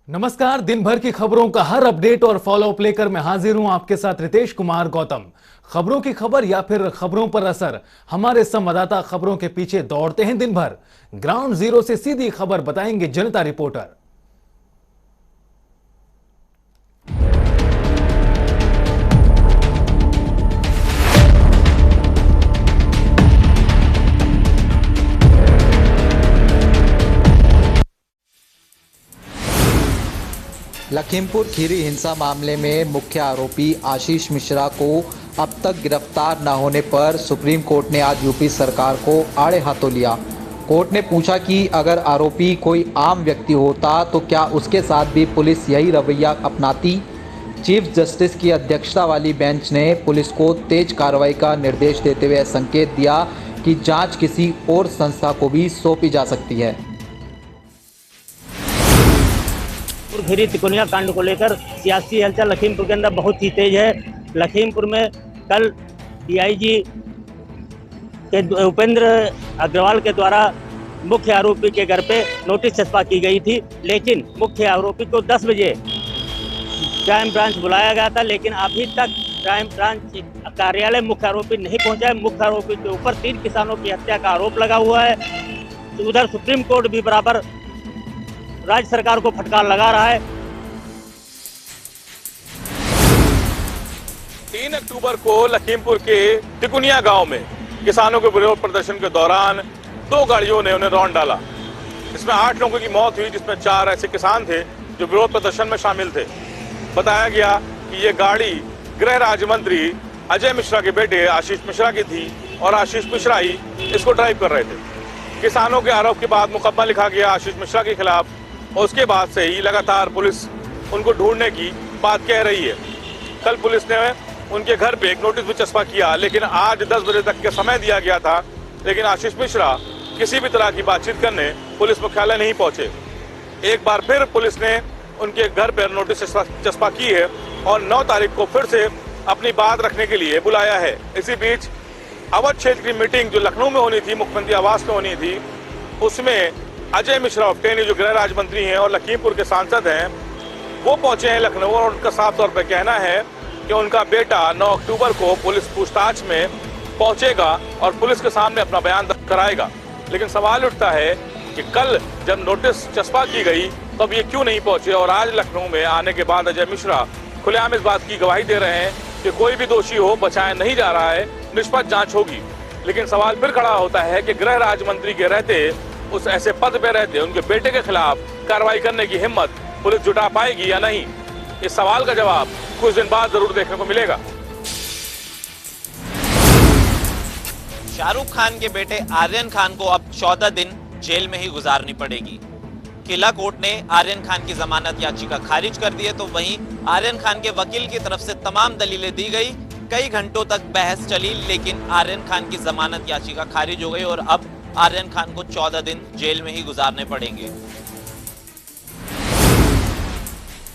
नमस्कार। दिन भर की खबरों का हर अपडेट और फॉलोअप लेकर मैं हाजिर हूं आपके साथ रितेश कुमार गौतम। खबरों की खबर या फिर खबरों पर असर, हमारे संवाददाता खबरों के पीछे दौड़ते हैं दिन भर। ग्राउंड जीरो से सीधी खबर बताएंगे जनता रिपोर्टर। लखीमपुर खीरी हिंसा मामले में मुख्य आरोपी आशीष मिश्रा को अब तक गिरफ्तार न होने पर सुप्रीम कोर्ट ने आज यूपी सरकार को आड़े हाथों लिया। कोर्ट ने पूछा कि अगर आरोपी कोई आम व्यक्ति होता तो क्या उसके साथ भी पुलिस यही रवैया अपनाती। चीफ जस्टिस की अध्यक्षता वाली बेंच ने पुलिस को तेज कार्रवाई का निर्देश देते हुए संकेत दिया कि जांच किसी और संस्था को भी सौंपी जा सकती है। खीरी तिकोनिया कांड को लेकर सियासी हलचल लखीमपुर के अंदर बहुत ही तेज है। लखीमपुर में कल डीआईजी के उपेंद्र अग्रवाल के द्वारा मुख्य आरोपी के घर पे नोटिस चस्पा की गई थी, लेकिन मुख्य आरोपी को 10 बजे क्राइम ब्रांच बुलाया गया था, लेकिन अभी तक क्राइम ब्रांच कार्यालय मुख्य आरोपी नहीं पहुंचा है। मुख्य आरोपी के ऊपर 3 किसानों की हत्या का आरोप लगा हुआ है। उधर सुप्रीम कोर्ट भी बराबर राज्य सरकार को फटकार लगा रहा है। 3 अक्टूबर को लखीमपुर के तिकुनिया गांव में किसानों के विरोध प्रदर्शन के दौरान 2 गाड़ियों ने उन्हें रौंद डाला। इसमें 8 लोगों की मौत हुई, जिसमें 4 ऐसे किसान थे जो विरोध प्रदर्शन में शामिल थे। बताया गया कि ये गाड़ी गृह राज्य मंत्री अजय मिश्रा के बेटे आशीष मिश्रा की थी और आशीष मिश्रा ही इसको ड्राइव कर रहे थे। किसानों के आरोप के बाद मुकदमा लिखा गया आशीष मिश्रा के खिलाफ और उसके बाद से ही लगातार पुलिस उनको ढूंढने की बात कह रही है। कल पुलिस ने उनके घर पे एक नोटिस भी चस्पा किया, लेकिन आज 10 बजे तक के समय दिया गया था, लेकिन आशीष मिश्रा किसी भी तरह की बातचीत करने पुलिस मुख्यालय नहीं पहुंचे। एक बार फिर पुलिस ने उनके घर पर नोटिस चस्पा की है और 9 तारीख को फिर से अपनी बात रखने के लिए बुलाया है। इसी बीच अवध क्षेत्र की मीटिंग जो लखनऊ में होनी थी, मुख्यमंत्री आवास में होनी थी, उसमें अजय मिश्रा ऑफ्टेनी जो गृह राज्य मंत्री हैं और लखीमपुर के सांसद हैं, वो पहुंचे हैं लखनऊ और उनका साफ तौर पर कहना है कि उनका बेटा 9 अक्टूबर को पुलिस पूछताछ में पहुंचेगा और पुलिस के सामने अपना बयान दर्ज कराएगा। लेकिन सवाल उठता है कि कल जब नोटिस चस्पा की गई तब ये क्यों नहीं पहुंचे और आज लखनऊ में आने के बाद अजय मिश्रा खुलेआम इस बात की गवाही दे रहे हैं कि कोई भी दोषी हो बचाया नहीं जा रहा है, निष्पक्ष जांच होगी। लेकिन सवाल फिर खड़ा होता है कि गृह राज्य मंत्री के रहते, उस ऐसे पद पे रहते, उनके बेटे के खिलाफ कार्रवाई करने की हिम्मत पुलिस जुटा पाएगी या नहीं। इस सवाल का जवाब कुछ दिन बाद जरूर देखने को मिलेगा। शाहरुख खान के बेटे आर्यन खान को अब 14 दिन जेल में ही गुजारनी पड़ेगी। किला कोर्ट ने आर्यन खान की जमानत याचिका खारिज कर दी है, तो वहीं आर्यन खान के वकील की तरफ से तमाम दलीलें दी गई। कई घंटों तक बहस चली, लेकिन आर्यन खान की जमानत याचिका खारिज हो गई और अब आर्यन खान को 14 दिन जेल में ही गुजारने पड़ेंगे।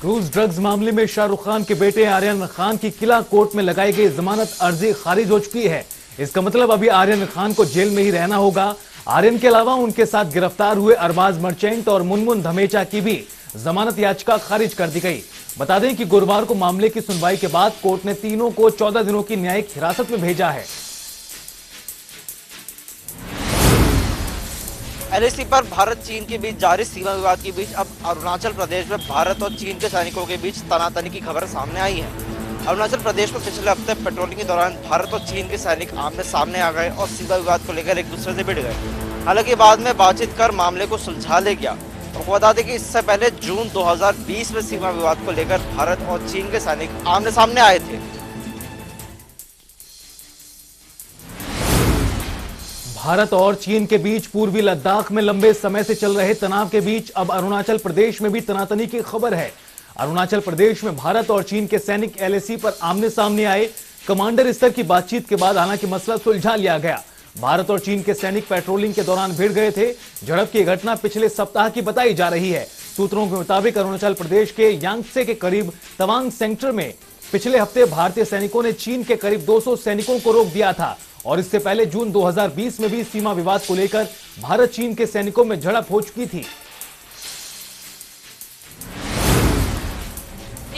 क्रूज ड्रग्स मामले में शाहरुख खान के बेटे आर्यन खान की किला कोर्ट में लगाई गई जमानत अर्जी खारिज हो चुकी है। इसका मतलब अभी आर्यन खान को जेल में ही रहना होगा। आर्यन के अलावा उनके साथ गिरफ्तार हुए अरबाज मर्चेंट और मुनमुन धमेचा की भी जमानत याचिका खारिज कर दी गई। बता दें कि गुरुवार को मामले की सुनवाई के बाद कोर्ट ने तीनों को 14 दिनों की न्यायिक हिरासत में भेजा है। एलएसी पर भारत चीन के बीच जारी सीमा विवाद के बीच अब अरुणाचल प्रदेश में भारत और चीन के सैनिकों के बीच तनातनी की खबर सामने आई है। अरुणाचल प्रदेश में पिछले हफ्ते पेट्रोलिंग के दौरान भारत और चीन के सैनिक आमने सामने आ गए और सीमा विवाद को लेकर एक दूसरे से भिड़ गए। हालांकि बाद में बातचीत कर मामले को सुलझा ले गया। आपको बता दें कि इससे पहले जून 2020 में सीमा विवाद को लेकर भारत और चीन के सैनिक आमने सामने आए थे। भारत और चीन के बीच पूर्वी लद्दाख में लंबे समय से चल रहे तनाव के बीच अब अरुणाचल प्रदेश में भी तनातनी की खबर है। अरुणाचल प्रदेश में भारत और चीन के सैनिक एलएसी पर आमने सामने आए। कमांडर स्तर की बातचीत के बाद हालांकि मसला सुलझा लिया गया। भारत और चीन के सैनिक पेट्रोलिंग के दौरान भिड़ गए थे। झड़प की घटना पिछले सप्ताह की बताई जा रही है। सूत्रों के मुताबिक अरुणाचल प्रदेश के यांगत्से के करीब तवांग सेक्टर में पिछले हफ्ते भारतीय सैनिकों ने चीन के करीब 200 सैनिकों को रोक दिया था और इससे पहले जून 2020 में भी सीमा विवाद को लेकर भारत चीन के सैनिकों में झड़प हो चुकी थी।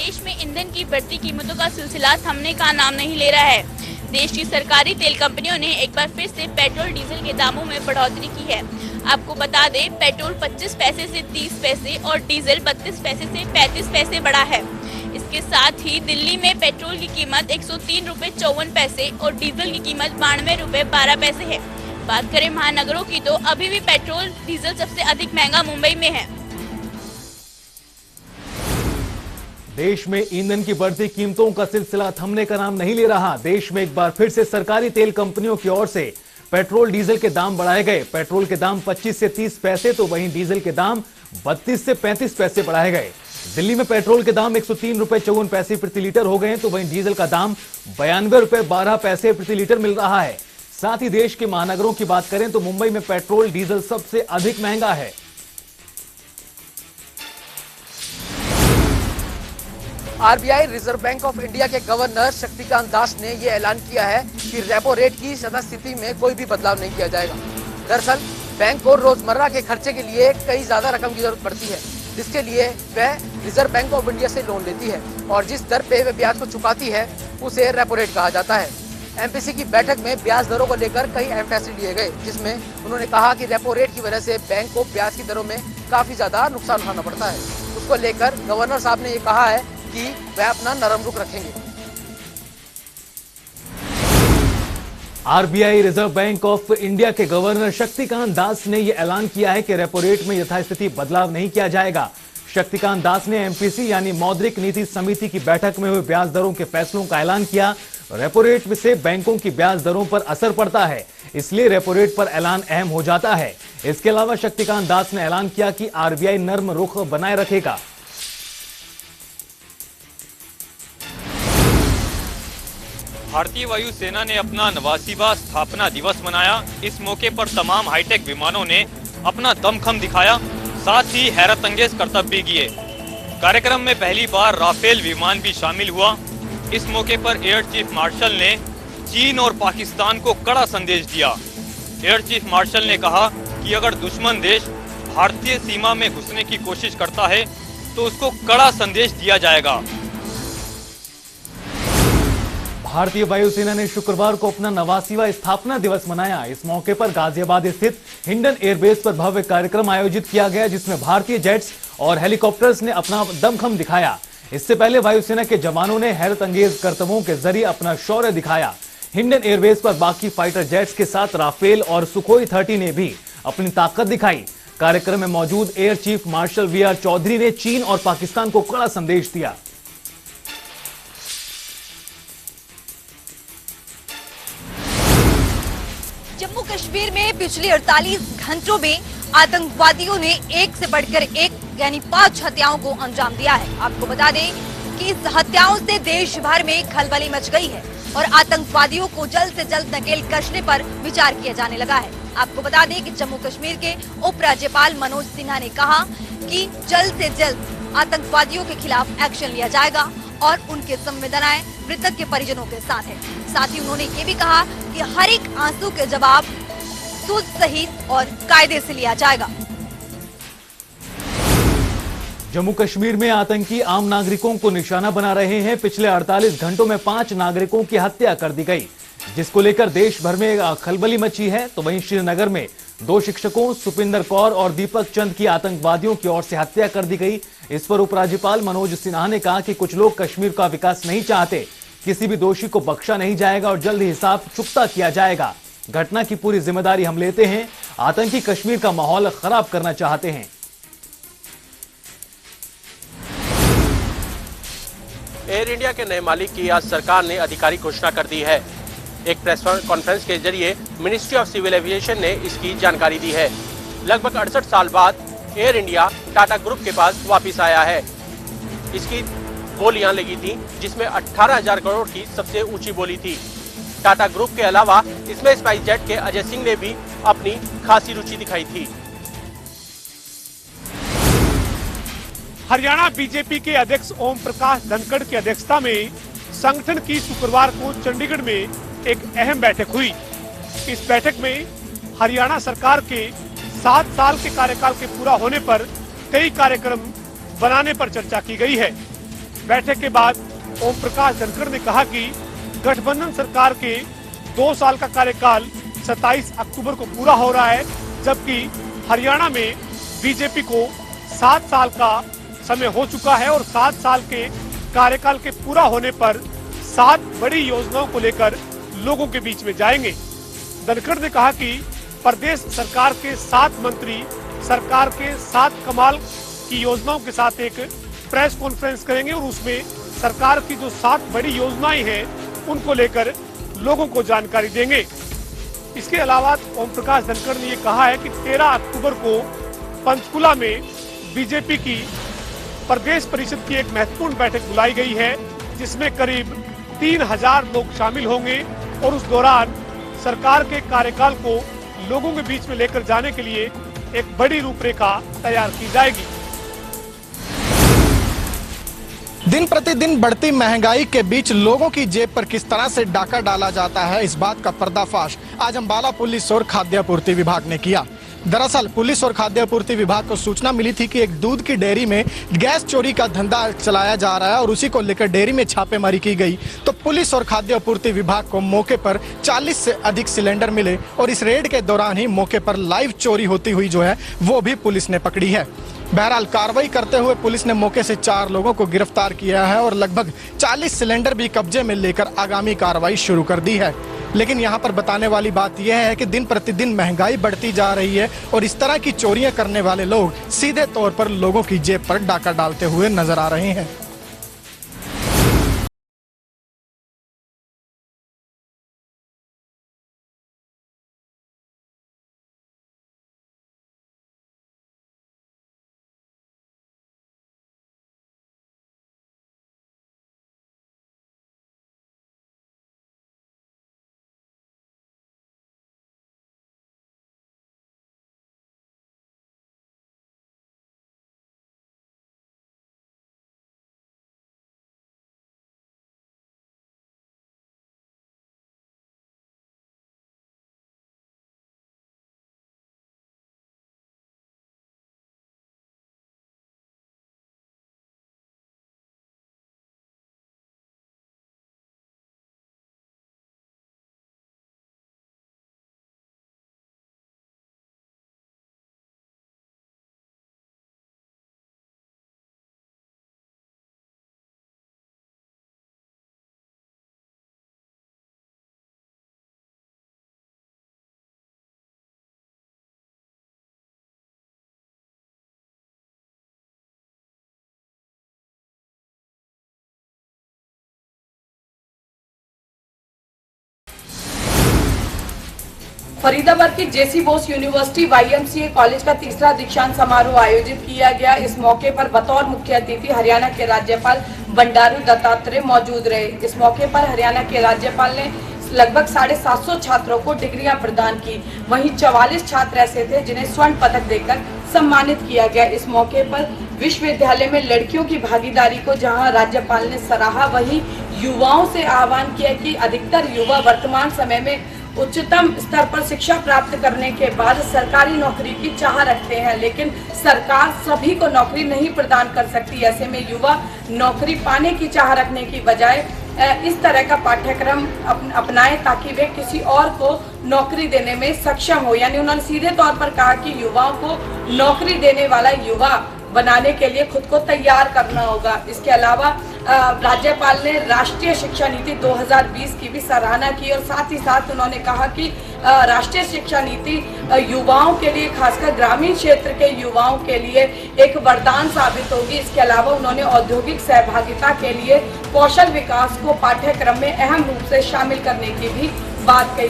देश में ईंधन की बढ़ती कीमतों का सिलसिला थमने का नाम नहीं ले रहा है। देश की सरकारी तेल कंपनियों ने एक बार फिर से पेट्रोल डीजल के दामों में बढ़ोतरी की है। आपको बता दें, पेट्रोल 25 पैसे से 30 पैसे और डीजल 32 पैसे से 35 पैसे बढ़ा है। इसके साथ ही दिल्ली में पेट्रोल की कीमत 103 रुपए 54 पैसे और डीजल की कीमत 92 रुपए 12 पैसे है। बात करें महानगरों की तो अभी भी पेट्रोल डीजल सबसे अधिक महंगा मुंबई में है। देश में ईंधन की बढ़ती कीमतों का सिलसिला थमने का नाम नहीं ले रहा। देश में एक बार फिर से सरकारी तेल कंपनियों की ओर से पेट्रोल डीजल के दाम बढ़ाए गए। पेट्रोल के दाम 25 से 30 पैसे तो वहीं डीजल के दाम 32 से 35 पैसे बढ़ाए गए। दिल्ली में पेट्रोल के दाम 103 रुपए 54 पैसे प्रति लीटर हो गए तो वहीं डीजल का दाम 92 रुपए 12 पैसे प्रति लीटर मिल रहा है। साथ ही देश के महानगरों की बात करें तो मुंबई में पेट्रोल डीजल सबसे अधिक महंगा है। RBI reserve bank of India के गवर्नर शक्तिकांत दास ने ये ऐलान किया है कि रेपो रेट की सदास्थिति में कोई भी बदलाव नहीं किया जाएगा। दरअसल बैंक को रोजमर्रा के खर्चे के लिए कई ज्यादा रकम की जरूरत पड़ती है, जिसके लिए वह रिजर्व बैंक ऑफ इंडिया से लोन लेती है और जिस दर पे वह ब्याज को चुकाती है उसे रेपो रेट कहा जाता है। एमपीसी की बैठक में ब्याज दरों को लेकर कई अहम फैसले लिए गए, जिसमें उन्होंने कहा कि रेपो रेट की वजह से बैंक को ब्याज की दरों में काफी ज्यादा नुकसान उठाना पड़ता है। उसको लेकर गवर्नर साहब ने ये कहा है कि वह अपना नरम रुख रखेंगे। RBI reserve bank of India के गवर्नर शक्तिकांत दास ने यह ऐलान किया है कि रेपो रेट में यथास्थिति बदलाव नहीं किया जाएगा। शक्तिकांत दास ने एमपीसी यानी मौद्रिक नीति समिति की बैठक में हुए ब्याज दरों के फैसलों का ऐलान किया। रेपो रेट से बैंकों की ब्याज दरों पर असर पड़ता है, इसलिए रेपो रेट पर ऐलान अहम हो जाता है। इसके अलावा शक्तिकांत दास ने ऐलान किया कि आरबीआई नर्म रुख बनाए रखेगा। भारतीय वायुसेना ने अपना 89वां स्थापना दिवस मनाया। इस मौके पर तमाम हाईटेक विमानों ने अपना दमखम दिखाया, साथ ही हैरत अंगेज करतब भी किए। कार्यक्रम में पहली बार राफेल विमान भी शामिल हुआ। इस मौके पर एयर चीफ मार्शल ने चीन और पाकिस्तान को कड़ा संदेश दिया। एयर चीफ मार्शल ने कहा कि अगर दुश्मन देश भारतीय सीमा में घुसने की कोशिश करता है तो उसको कड़ा संदेश दिया जाएगा। भारतीय वायुसेना ने शुक्रवार को अपना 89वां स्थापना दिवस मनाया। इस मौके पर गाजियाबाद स्थित हिंडन एयरबेस पर भव्य कार्यक्रम आयोजित किया गया, जिसमें भारतीय जेट्स और हेलीकॉप्टर्स ने अपना दमखम दिखाया। इससे पहले वायुसेना के जवानों ने हैरत अंगेज करतबों के जरिए अपना शौर्य दिखाया। हिंडन एयरबेस पर बाकी फाइटर जेट्स के साथ राफेल और सुखोई 30 ने भी अपनी ताकत दिखाई। कार्यक्रम में मौजूद air chief marshal VR Chaudhary ने चीन और पाकिस्तान को कड़ा संदेश दिया। जम्मू कश्मीर में पिछले 48 घंटों में आतंकवादियों ने एक से बढ़कर एक यानी 5 हत्याओं को अंजाम दिया है। आपको बता दें कि इस हत्याओं से देश भर में खलबली मच गई है और आतंकवादियों को जल्द से जल्द नकेल कसने पर विचार किया जाने लगा है। आपको बता दें कि जम्मू कश्मीर के उपराज्यपाल मनोज सिन्हा ने कहा कि जल्द से जल्द आतंकवादियों के खिलाफ एक्शन लिया जाएगा और उनके संवेदनाएं मृतक के परिजनों के साथ है। साथ ही उन्होंने ये भी कहा कि हर एक आंसू के जवाब सूझ सहित और कायदे से लिया जाएगा। जम्मू कश्मीर में आतंकी आम नागरिकों को निशाना बना रहे हैं। पिछले 48 घंटों में 5 नागरिकों की हत्या कर दी गई, जिसको लेकर देश भर में खलबली मची है। तो वहीं श्रीनगर में 2 शिक्षकों सुपिंदर कौर और दीपक चंद की आतंकवादियों की ओर से हत्या कर दी गई। इस पर उपराज्यपाल मनोज सिन्हा ने कहा कि कुछ लोग कश्मीर का विकास नहीं चाहते, किसी भी दोषी को बख्शा नहीं जाएगा और जल्द हिसाब चुकता किया जाएगा। घटना की पूरी जिम्मेदारी हम लेते हैं। आतंकी कश्मीर का माहौल खराब करना चाहते हैं। एयर इंडिया के नए मालिक की आज सरकार ने आधिकारिक घोषणा कर दी है। एक प्रेस कॉन्फ्रेंस के जरिए मिनिस्ट्री ऑफ सिविल एविएशन ने इसकी जानकारी दी है। लगभग 68 साल बाद एयर इंडिया टाटा ग्रुप के पास वापस आया है। इसकी बोलियां लगी थी, जिसमें 18,000 करोड़ की सबसे ऊंची बोली थी। टाटा ग्रुप के अलावा इसमें स्पाइस जेट के अजय सिंह ने भी अपनी खासी रुचि दिखाई थी। हरियाणा बीजेपी के अध्यक्ष ओम प्रकाश धनखड़ की अध्यक्षता में संगठन की शुक्रवार को चंडीगढ़ में एक अहम बैठक हुई। इस बैठक में हरियाणा सरकार के 7 साल के कार्यकाल के पूरा होने पर कई कार्यक्रम बनाने पर चर्चा की गई है। बैठक के बाद ओम प्रकाश धनखड़ ने कहा कि गठबंधन सरकार के 2 साल का कार्यकाल 27 अक्टूबर को पूरा हो रहा है, जबकि हरियाणा में बीजेपी को 7 साल का समय हो चुका है और 7 साल के कार्यकाल के पूरा होने पर 7 बड़ी योजनाओं को लेकर लोगों के बीच में जाएंगे। धनखड़ ने कहा कि प्रदेश सरकार के 7 मंत्री सरकार के 7 कमाल की योजनाओं के साथ एक प्रेस कॉन्फ्रेंस करेंगे और उसमें सरकार की जो 7 बड़ी योजनाएं हैं उनको लेकर लोगों को जानकारी देंगे। इसके अलावा ओम प्रकाश धनखड़ ने ये कहा है कि 13 अक्टूबर को पंचकुला में बीजेपी की प्रदेश परिषद की एक महत्वपूर्ण बैठक बुलाई गई है, जिसमें करीब 3000 लोग शामिल होंगे और उस दौरान सरकार के कार्यकाल को लोगों के बीच में लेकर जाने के लिए एक बड़ी रूपरेखा तैयार की जाएगी। दिन प्रतिदिन बढ़ती महंगाई के बीच लोगों की जेब पर किस तरह से डाका डाला जाता है, इस बात का पर्दाफाश आज अम्बाला पुलिस और खाद्य आपूर्ति विभाग ने किया। दरअसल पुलिस और खाद्य आपूर्ति विभाग को सूचना मिली थी कि एक दूध की डेयरी में गैस चोरी का धंधा चलाया जा रहा है और उसी को लेकर डेयरी में छापेमारी की गई तो पुलिस और खाद्य आपूर्ति विभाग को मौके पर 40 से अधिक सिलेंडर मिले और इस रेड के दौरान ही मौके पर लाइव चोरी होती हुई जो है वो भी पुलिस ने पकड़ी है। बहरहाल कार्रवाई करते हुए पुलिस ने मौके से 4 लोगों को गिरफ्तार किया है और लगभग 40 सिलेंडर भी कब्जे में लेकर आगामी कार्रवाई शुरू कर दी है। लेकिन यहाँ पर बताने वाली बात यह है कि दिन प्रतिदिन महंगाई बढ़ती जा रही है और इस तरह की चोरियां करने वाले लोग सीधे तौर पर लोगों की जेब पर डाका डालते हुए नजर आ रहे हैं। फरीदाबाद की जेसी बोस यूनिवर्सिटी YMCA कॉलेज का तीसरा दीक्षांत समारोह आयोजित किया गया। इस मौके पर बतौर मुख्य अतिथि हरियाणा के राज्यपाल बंडारू दत्तात्रेय मौजूद रहे। इस मौके पर हरियाणा के राज्यपाल ने लगभग 750 छात्रों को डिग्रियां प्रदान की। वहीं 44 छात्र ऐसे थे जिन्हें स्वर्ण पदक देकर सम्मानित किया गया। इस मौके पर विश्वविद्यालय में लड़कियों की भागीदारी को जहां राज्यपाल ने सराहा, वहीं युवाओं से आह्वान किया कि अधिकतर युवा वर्तमान समय में उच्चतम स्तर पर शिक्षा प्राप्त करने के बाद सरकारी नौकरी की चाह रखते हैं, लेकिन सरकार सभी को नौकरी नहीं प्रदान कर सकती। ऐसे में युवा नौकरी पाने की चाह रखने की बजाय इस तरह का पाठ्यक्रम अपनाएं ताकि वे किसी और को नौकरी देने में सक्षम हो। यानी उन्होंने सीधे तौर पर कहा कि युवाओं को नौकरी देने वाला युवा बनाने के लिए खुद को तैयार करना होगा। इसके अलावा राज्यपाल ने राष्ट्रीय शिक्षा नीति 2020 की भी सराहना की और साथ ही साथ उन्होंने कहा कि राष्ट्रीय शिक्षा नीति युवाओं के लिए, खासकर ग्रामीण क्षेत्र के युवाओं के लिए एक वरदान साबित होगी। इसके अलावा उन्होंने औद्योगिक सहभागिता के लिए कौशल विकास को पाठ्यक्रम में अहम रूप से शामिल करने की भी बात कही।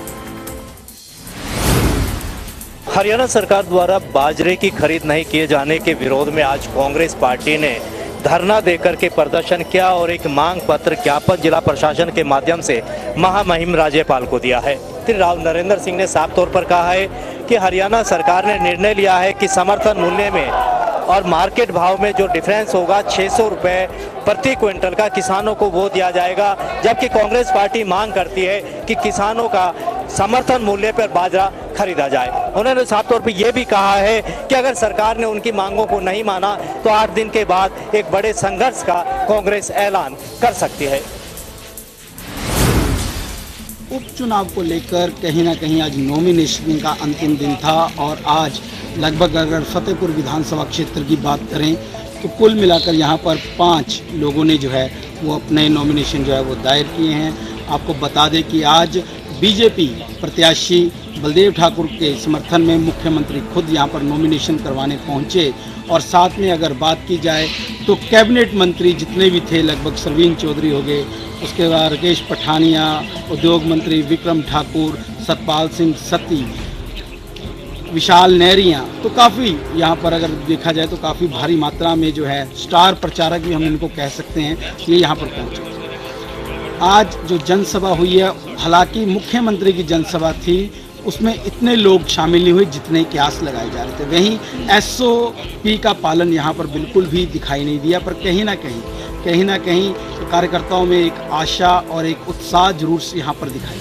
हरियाणा सरकार द्वारा बाजरे की खरीद नहीं किए जाने के विरोध में आज कांग्रेस पार्टी ने धरना देकर के प्रदर्शन किया और एक मांग पत्र ज्ञापन जिला प्रशासन के माध्यम से महामहिम राज्यपाल को दिया है। राव नरेंद्र सिंह ने साफ तौर पर कहा है कि हरियाणा सरकार ने निर्णय लिया है कि समर्थन मूल्य में और मार्केट भाव में जो डिफरेंस होगा 600 रुपये प्रति क्विंटल का किसानों को वो दिया जाएगा, जबकि कांग्रेस पार्टी मांग करती है कि किसानों का समर्थन मूल्य पर बाजरा खरीदा जाए। उन्होंने साफ तौर पे ये भी कहा है कि अगर सरकार ने उनकी मांगों को नहीं माना तो 8 दिन के बाद एक बड़े संघर्ष का कांग्रेस ऐलान कर सकती है। उपचुनाव को लेकर कहीं ना कहीं आज नॉमिनेशन का अंतिम दिन था और आज लगभग अगर फतेहपुर विधानसभा क्षेत्र की बात करें तो कुल मिलाकर यहाँ पर 5 लोगों ने जो है वो अपने नॉमिनेशन जो है वो दायर किए हैं। आपको बता दें कि आज बीजेपी प्रत्याशी बलदेव ठाकुर के समर्थन में मुख्यमंत्री खुद यहाँ पर नॉमिनेशन करवाने पहुँचे और साथ में अगर बात की जाए तो कैबिनेट मंत्री जितने भी थे लगभग सरवीन चौधरी हो गए, उसके बाद राकेश पठानिया, उद्योग मंत्री विक्रम ठाकुर, सतपाल सिंह सत्ती, विशाल नेहरिया, तो काफ़ी यहाँ पर अगर देखा जाए तो काफ़ी भारी मात्रा में जो है स्टार प्रचारक भी हम इनको कह सकते हैं ये यहाँ पर पहुँचे। आज जो जनसभा हुई है, हालांकि मुख्यमंत्री की जनसभा थी, उसमें इतने लोग शामिल नहीं हुए जितने की आस लगाए जा रहे थे। वहीं SOP का पालन यहाँ पर बिल्कुल भी दिखाई नहीं दिया, पर कहीं ना कहीं कार्यकर्ताओं में एक आशा और एक उत्साह जरूर से यहाँ पर दिखाई।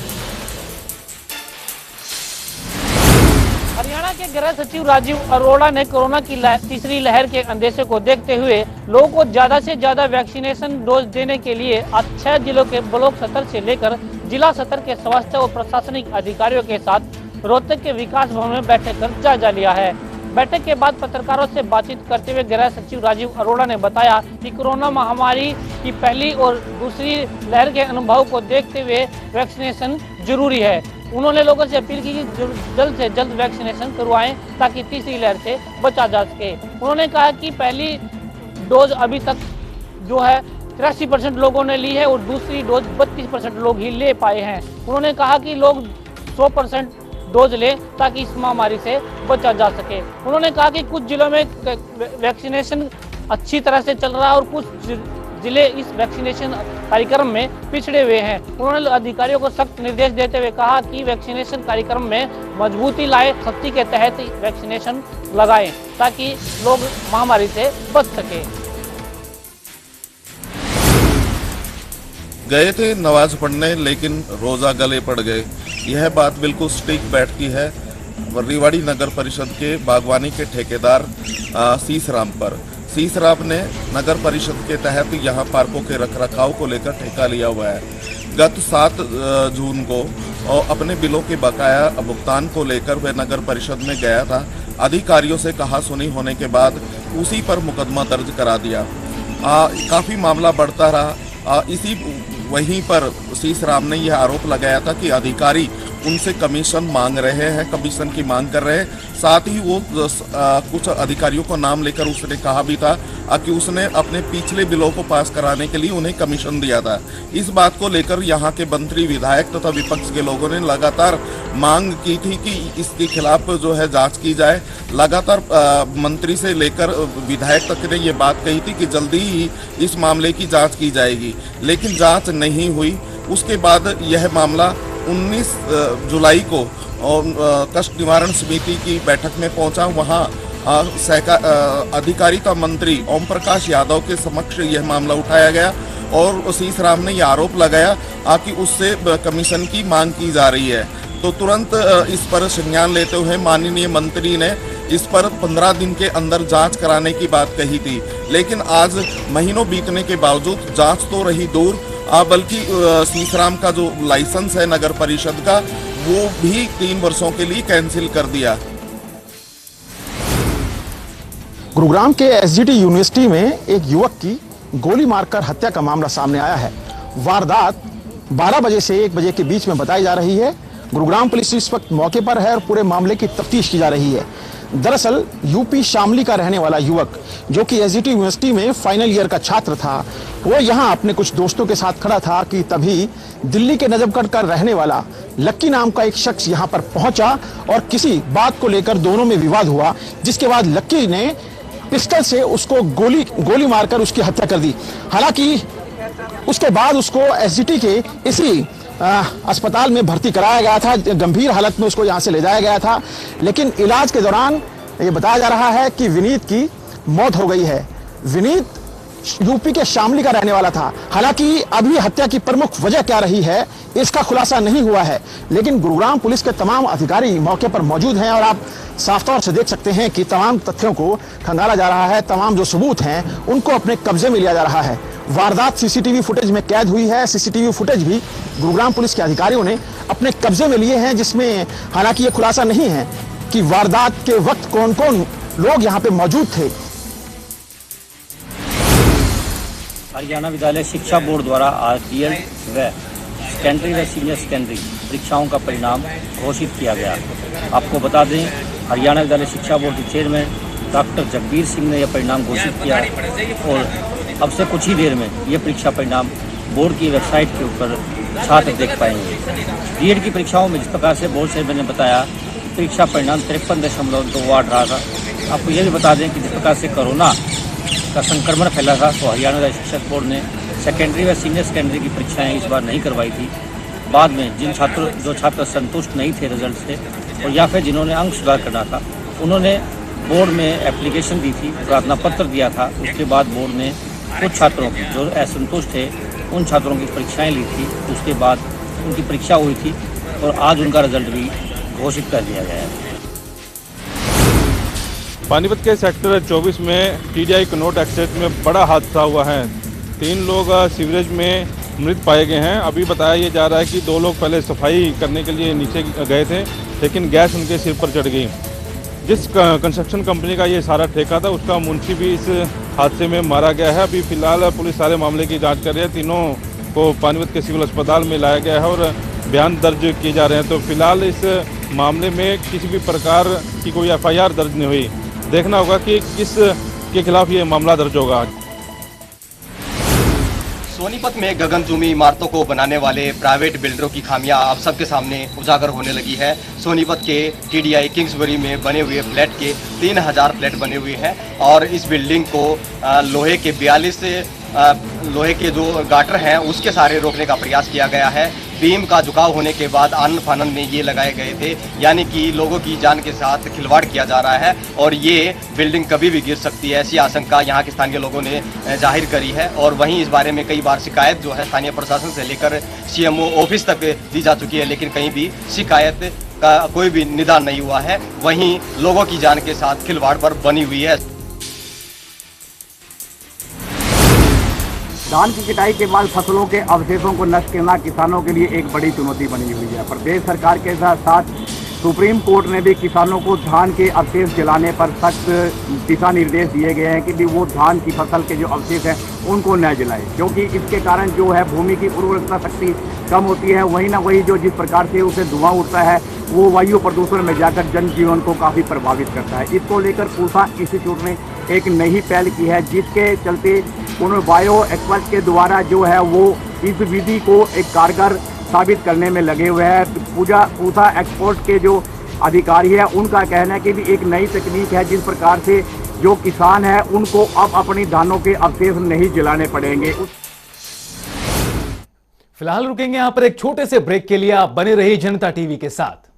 हरियाणा के गृह सचिव राजीव अरोड़ा ने कोरोना की तीसरी लहर के अंदेशे को देखते हुए लोगों को ज्यादा से ज्यादा वैक्सीनेशन डोज देने के लिए 6 जिलों के ब्लॉक स्तर से लेकर जिला स्तर के स्वास्थ्य और प्रशासनिक अधिकारियों के साथ रोहतक के विकास भवन में बैठक कर जायजा लिया है। बैठक के बाद पत्रकारों से बातचीत करते हुए गृह सचिव राजीव अरोड़ा ने बताया कि कोरोना महामारी की पहली और दूसरी लहर के अनुभव को देखते हुए वैक्सीनेशन जरूरी है। उन्होंने लोगों से अपील की कि जल्द से जल्द वैक्सीनेशन करवाएं ताकि तीसरी लहर से बचा जा सके। उन्होंने कहा कि पहली डोज अभी तक जो है 83% लोगों ने ली है और दूसरी डोज 32% लोग ही ले पाए हैं। उन्होंने कहा कि लोग 100% डोज ले ताकि इस महामारी से बचा जा सके। उन्होंने कहा कि कुछ जिलों में वैक्सीनेशन अच्छी तरह से चल रहा है और कुछ जिले इस वैक्सीनेशन कार्यक्रम में पिछड़े हुए हैं। उन्होंने अधिकारियों को सख्त निर्देश देते हुए कहा कि वैक्सीनेशन कार्यक्रम में मजबूती लाए, सख्ती के तहत वैक्सीनेशन लगाएं ताकि लोग महामारी से बच सके। गए थे नमाज पढ़ने लेकिन रोजा गले पड़ गए, यह बात बिल्कुल सटीक बैठती है रेवाड़ी नगर परिषद के बागवानी के ठेकेदार सीसराम पर। सीसराम ने नगर परिषद के तहत यहाँ पार्कों के रखरखाव को लेकर ठेका लिया हुआ है। गत 7 जून को और अपने बिलों के बकाया भुगतान को लेकर वह नगर परिषद में गया था। अधिकारियों से कहा सुनी होने के बाद उसी पर मुकदमा दर्ज करा दिया। काफ़ी मामला बढ़ता रहा। इसी वहीं पर सीसराम ने यह आरोप लगाया था कि अधिकारी उनसे कमीशन मांग रहे हैं, कमीशन की मांग कर रहे हैं। साथ ही वो कुछ अधिकारियों को नाम लेकर उसने कहा भी था कि उसने अपने पिछले बिलों को पास कराने के लिए उन्हें कमीशन दिया था। इस बात को लेकर यहाँ के मंत्री, विधायक तथा विपक्ष के लोगों ने लगातार मांग की थी कि इसके खिलाफ जो है जांच की जाए। लगातार मंत्री से लेकर विधायक तक ने ये बात कही थी कि जल्दी ही इस मामले की जाँच की जाएगी, लेकिन जाँच नहीं हुई। उसके बाद यह मामला 19 जुलाई को कष्ट निवारण समिति की बैठक में पहुंचा। वहां अधिकारिता मंत्री ओम प्रकाश यादव के समक्ष यह मामला उठाया गया और सीसराम ने यह आरोप लगाया कि उससे कमीशन की मांग की जा रही है। तो तुरंत इस पर संज्ञान लेते हुए माननीय मंत्री ने इस पर 15 दिन के अंदर जांच कराने की बात कही थी, लेकिन आज महीनों बीतने के बावजूद जांच तो रही दूर, बल्कि सीसराम का जो लाइसेंस है नगर परिषद का वो भी 3 वर्षों के लिए कैंसिल कर दिया। गुरुग्राम के SGT यूनिवर्सिटी में एक युवक की गोली मारकर हत्या का मामला सामने आया है। वारदात 12 बजे से 1 बजे के बीच में बताई जा रही है। गुरुग्राम पुलिस इस वक्त मौके पर है और पूरे मामले की तफ्तीश की जा रही है। दरअसल यूपी शामली का रहने वाला युवक जो कि SGT यूनिवर्सिटी में फाइनल ईयर का छात्र था, वो यहाँ अपने कुछ दोस्तों के साथ खड़ा था कि तभी दिल्ली के नजफगढ़ का रहने वाला लक्की नाम का एक शख्स यहाँ पर पहुंचा और किसी बात को लेकर दोनों में विवाद हुआ, जिसके बाद लक्की ने पिस्टल से उसको गोली मारकर उसकी हत्या कर दी। हालांकि उसके बाद उसको SGT के इसी अस्पताल में भर्ती कराया गया था। गंभीर हालत में उसको यहाँ से ले जाया गया था, लेकिन इलाज के दौरान ये बताया जा रहा है कि विनीत की मौत हो गई है। विनीत यूपी के शामली का रहने वाला था। हालांकि अभी हत्या की प्रमुख वजह क्या रही है इसका खुलासा नहीं हुआ है, लेकिन गुरुग्राम पुलिस के तमाम अधिकारी मौके पर मौजूद हैं और आप साफ तौर से देख सकते हैं कि तमाम तथ्यों को खंगाला जा रहा है, तमाम जो सबूत हैं उनको अपने कब्जे में लिया जा रहा है। वारदात सीसीटीवी फुटेज में कैद हुई है। सीसीटीवी फुटेज भी गुरुग्राम पुलिस के अधिकारियों ने अपने कब्जे में लिए हैं, जिसमें हालांकि ये खुलासा नहीं है कि वारदात के वक्त कौन कौन लोग यहाँ पे मौजूद थे। हरियाणा विद्यालय शिक्षा बोर्ड द्वारा RTL व सेकेंडरी व सीनियर सेकेंडरी परीक्षाओं का परिणाम घोषित किया गया। आपको बता दें, हरियाणा विद्यालय शिक्षा बोर्ड के चेयरमैन डॉक्टर जगबीर सिंह ने यह परिणाम घोषित किया और अब से कुछ ही देर में ये परीक्षा परिणाम बोर्ड की वेबसाइट के ऊपर छात्र देख पाएंगे। बीएड की परीक्षाओं में जिस प्रकार से बोर्ड चेयरमैन ने बताया परीक्षा परिणाम 53.28 रहा था। आपको ये भी बता दें कि जिस प्रकार से कोरोना का संक्रमण फैला था तो हरियाणा विद्यालय शिक्षक बोर्ड ने सेकेंडरी व सीनियर सेकेंडरी की परीक्षाएं इस बार नहीं करवाई थी। बाद में जो छात्र संतुष्ट नहीं थे रिजल्ट से और या फिर जिन्होंने अंक सुधार करना था उन्होंने बोर्ड में एप्लीकेशन दी थी, प्रार्थना पत्र दिया था। उसके बाद बोर्ड ने कुछ छात्रों की जो असंतुष्ट थे उन छात्रों की परीक्षाएं ली थी। उसके बाद उनकी परीक्षा हुई थी और आज उनका रिजल्ट भी घोषित कर दिया गया है। पानीपत के सेक्टर 24 में TDI कनॉट एक्सेस में बड़ा हादसा हुआ है। 3 लोग सीवरेज में मृत पाए गए हैं। अभी बताया ये जा रहा है कि 2 लोग पहले सफाई करने के लिए नीचे गए थे, लेकिन गैस उनके सिर पर चढ़ गई। जिस कंस्ट्रक्शन कंपनी का ये सारा ठेका था उसका मुंशी भी इस हादसे में मारा गया है। अभी फिलहाल पुलिस सारे मामले की जांच कर रही है। तीनों को पानीपत के सिविल अस्पताल में लाया गया है और बयान दर्ज किए जा रहे हैं। तो फिलहाल इस मामले में किसी भी प्रकार की कोई FIR दर्ज नहीं हुई। देखना होगा कि किस के खिलाफ ये मामला दर्ज होगा। सोनीपत में गगनचुंबी इमारतों को बनाने वाले प्राइवेट बिल्डरों की खामियां अब सबके सामने उजागर होने लगी है। सोनीपत के TDI किंग्सबरी में बने हुए फ्लैट के 3000 फ्लैट बने हुए हैं और इस बिल्डिंग को लोहे के 42 लोहे के जो गाटर हैं उसके सहारे रोकने का प्रयास किया गया है। बीम का झुकाव होने के बाद आनन फानन में ये लगाए गए थे, यानी कि लोगों की जान के साथ खिलवाड़ किया जा रहा है और ये बिल्डिंग कभी भी गिर सकती है, ऐसी आशंका यहाँ के स्थानीय लोगों ने जाहिर करी है। और वहीं इस बारे में कई बार शिकायत जो है स्थानीय प्रशासन से लेकर CMO ऑफिस तक दी जा चुकी है, लेकिन कहीं भी शिकायत का कोई भी निदान नहीं हुआ है। वहीं लोगों की जान के साथ खिलवाड़ पर बनी हुई है। धान की कटाई के बाद फसलों के अवशेषों को नष्ट करना किसानों के लिए एक बड़ी चुनौती बनी हुई है। प्रदेश सरकार के साथ साथ सुप्रीम कोर्ट ने भी किसानों को धान के अवशेष जलाने पर सख्त दिशा निर्देश दिए गए हैं कि वो धान की फसल के जो अवशेष हैं उनको न जलाएं, क्योंकि इसके कारण जो है भूमि की उर्वरकता शक्ति कम होती है। वही ना वही जो जिस प्रकार से उसे धुआं उठता है वो वायु प्रदूषण में जाकर जनजीवन को काफ़ी प्रभावित करता है। इसको लेकर पूसा इंस्टीट्यूट ने एक नई पहल की है, जिसके चलते उन बायो एक्सपर्ट के द्वारा जो है वो इस विधि को एक कारगर साबित करने में लगे हुए हैं। पूसा एक्सपोर्ट के जो अधिकारी है उनका कहना है कि भी एक नई तकनीक है जिस प्रकार से जो किसान है उनको अब अपनी धानों के अवशेष नहीं जलाने पड़ेंगे। फिलहाल रुकेंगे यहाँ पर एक छोटे से ब्रेक के लिए। आप बने रहिए जनता टीवी के साथ।